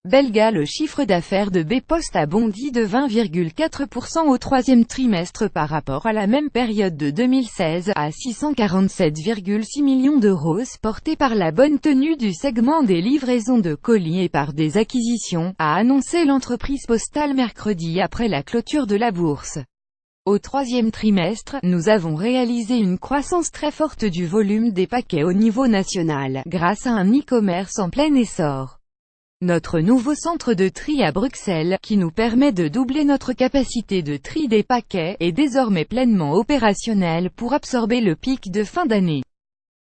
belga. Le chiffre d'affaires de Bpost a bondi de 20,4% au troisième trimestre par rapport à la même période de 2016, à 647,6 millions d'euros, porté par la bonne tenue du segment des livraisons de colis et par des acquisitions, a annoncé l'entreprise postale mercredi après la clôture de la bourse. Au troisième trimestre, nous avons réalisé une croissance très forte du volume des paquets au niveau national, grâce à un e-commerce en plein essor. Notre nouveau centre de tri à Bruxelles, qui nous permet de doubler notre capacité de tri des paquets, est désormais pleinement opérationnel pour absorber le pic de fin d'année.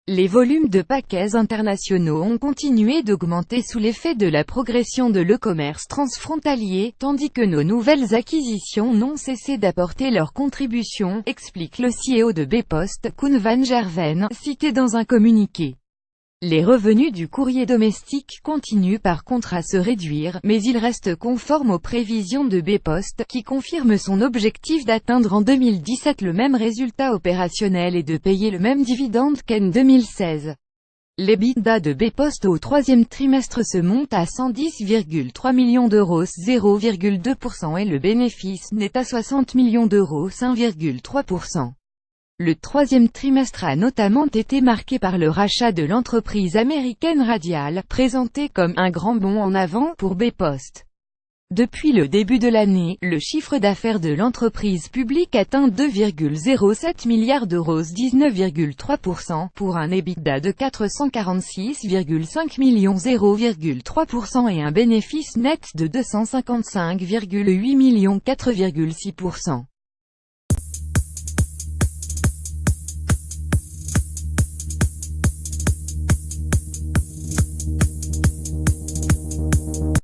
Les volumes de paquets internationaux ont continué d'augmenter sous l'effet de la progression de l'e-commerce transfrontalier, tandis que nos nouvelles acquisitions n'ont cessé d'apporter leur contribution, explique le CEO de Bpost, Koen van Gerwen, cité dans un communiqué. Les revenus du courrier domestique continuent par contre à se réduire, mais ils restent conformes aux prévisions de Bpost, qui confirme son objectif d'atteindre en 2017 le même résultat opérationnel et de payer le même dividende qu'en 2016. L'EBITDA de Bpost au troisième trimestre se monte à 110,3 millions d'euros, 0,2%, et le bénéfice net à 60 millions d'euros, 1,3%. Le troisième trimestre a notamment été marqué par le rachat de l'entreprise américaine Radial, présenté comme un grand bond en avant pour Bpost. Depuis le début de l'année, le chiffre d'affaires de l'entreprise publique atteint 2,07 milliards d'euros, 19,3%, pour un EBITDA de 446,5 millions, 0,3%, et un bénéfice net de 255,8 millions, 4,6%.